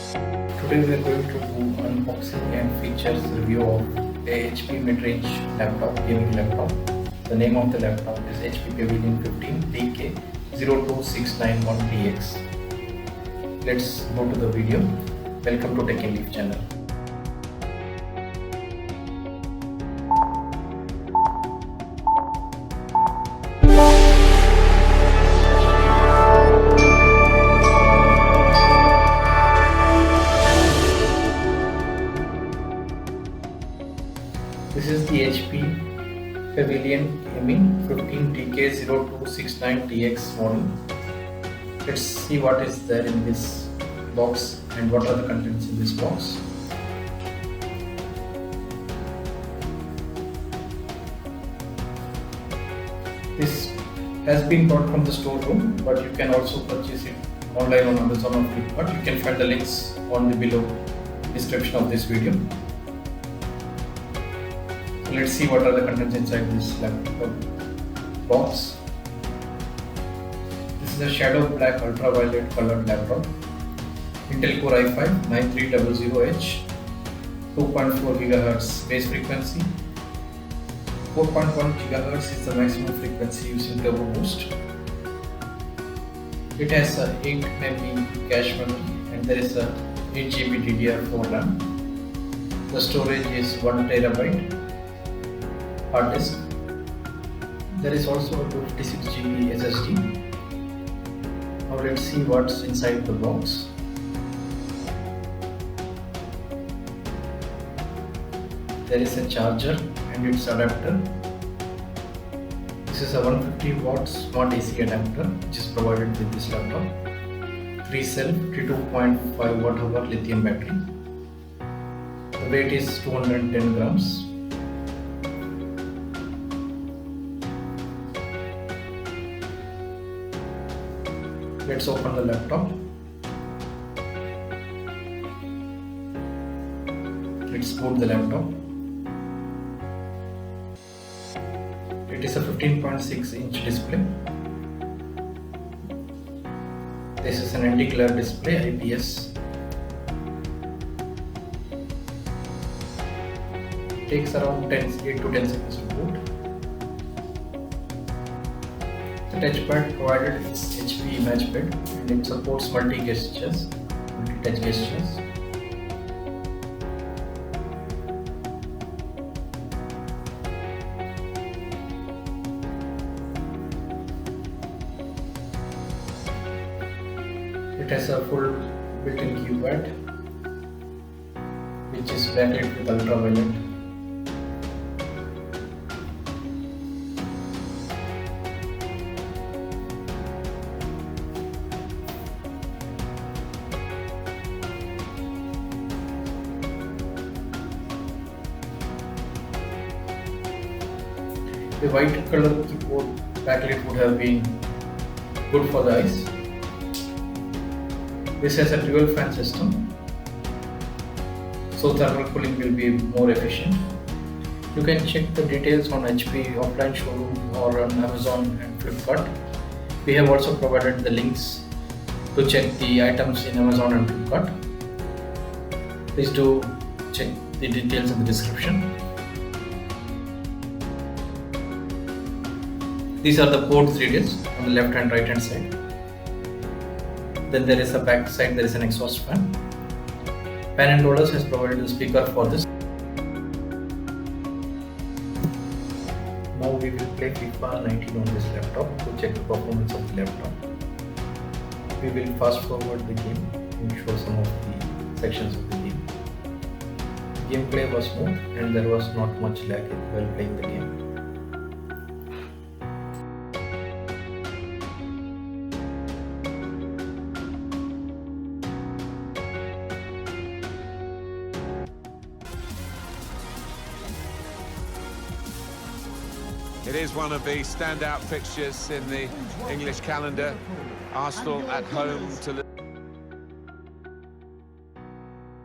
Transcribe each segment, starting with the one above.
Today we are going to do unboxing and features review of a HP mid-range laptop, gaming laptop. The name of the laptop is HP Pavilion 15 DK02691TX. Let's go to the video. Welcome to techinleaf channel. This is the HP Pavilion Gaming 15 DK0269TX model. Let's see what is there in this box and what are the contents in this box. This has been bought from the storeroom, but you can also purchase it online on Amazon or Flipkart. You can find the links on the below description of this video. Let's see what are the contents inside this laptop box. This is a shadow black ultraviolet colored laptop. Intel Core i5-9300H, 2.4 GHz base frequency, 4.1 GHz is the maximum frequency using Turbo Boost. It has a 8 MB cache memory and there is a 8 GB DDR4 RAM. The storage is 1 TB. Hard disk. There is also a 256 GB SSD. Now let's see what's inside the box. There is a charger and its adapter. This is a 150 watt smart AC adapter which is provided with this laptop. 3-cell 32.5 watt-hour lithium battery. The weight is 210 grams. Let's open the laptop. Let's boot the laptop. It is a 15.6-inch display. This is an anti-glare display, IPS. It takes around 8 to 10 seconds to boot. The touchpad provided is HP ImagePad and it supports multi-touch gestures. It has a full built-in keypad which is backlit with ultraviolet. The white color keyboard backlit would have been good for the eyes. This has a dual fan system, so thermal cooling will be more efficient. You can check the details on HP offline showroom or on Amazon and Flipkart. We have also provided the links to check the items in Amazon and Flipkart. Please do check the details in the description. These are the port 3 discs on the left and right hand side. Then there is a back side, there is an exhaust fan. Pen and rollers has provided the speaker for this. Now we will play FIFA 19 on this laptop to check the performance of the laptop. We will fast forward the game and show some of the sections of the game. Gameplay was smooth and there was not much lag while playing the game. It is one of the standout fixtures in the English calendar. Arsenal at home to...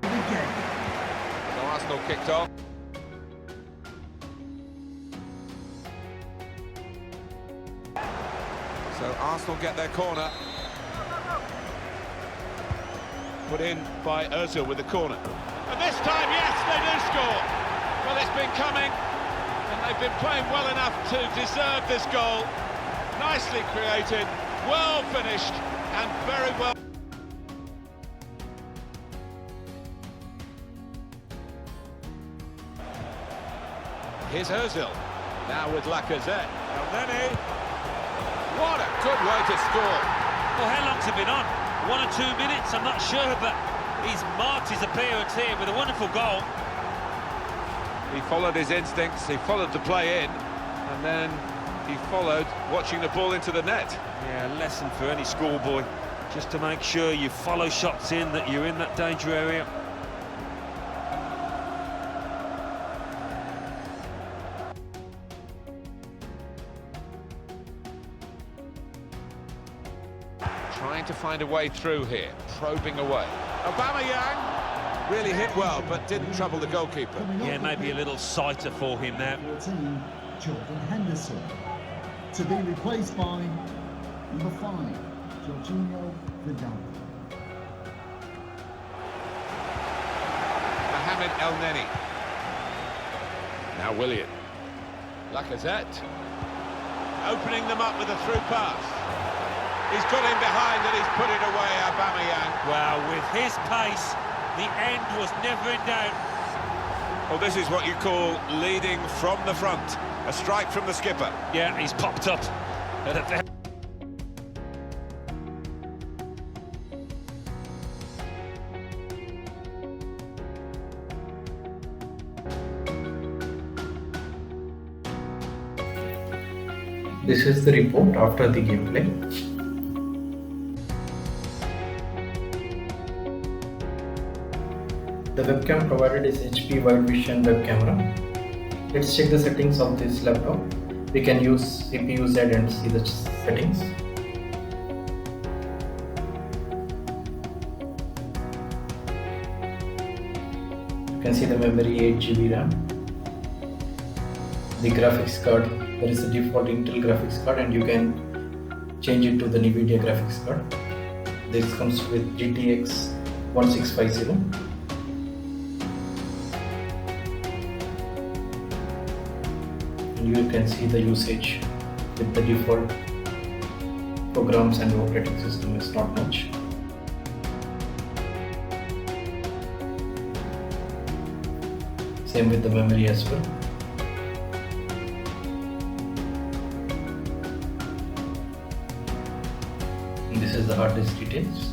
So Arsenal kicked off. So Arsenal get their corner. Put in by Ozil with the corner. And this time, yes, they do score. Well, it's been coming, and they've been playing well enough to deserve this goal. Nicely created, well finished, and very well. Here's Ozil, now with Lacazette. Elneny, what a good way to score. Well, how long's it been on? 1 or 2 minutes, I'm not sure, but he's marked his appearance here with a wonderful goal. He followed his instincts, he followed the play in, and then he followed watching the ball into the net. Yeah, a lesson for any schoolboy, just to make sure you follow shots in, that you're in that danger area. Trying to find a way through here, probing away. Aubameyang really hit well, but didn't trouble the goalkeeper. Yeah, maybe a little sighter for him now. 14, Jordan Henderson, to be replaced by number 5, Jorginho Vidal. Mohamed Elneny. Now Willian. Lacazette. Opening them up with a through pass. He's got him behind and he's put it away, Aubameyang. Well, with his pace, the end was never in doubt. Well, this is what you call leading from the front. A strike from the skipper. Yeah, he's popped up. This is the report after the gameplay. The webcam provided is HP wide vision web camera. Let's check the settings of this laptop. We can use CPU Z and see the settings. You can see the memory 8 GB RAM. The graphics card, there is a default Intel graphics card and you can change it to the NVIDIA graphics card. This comes with GTX 1650. You can see the usage with the default programs and operating system is not much. Same with the memory as well. And this is the hard disk details.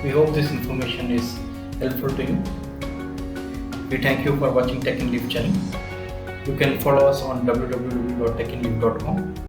We hope this information is helpful to you. We thank you for watching techinleaf channel. You can follow us on www.techinleaf.com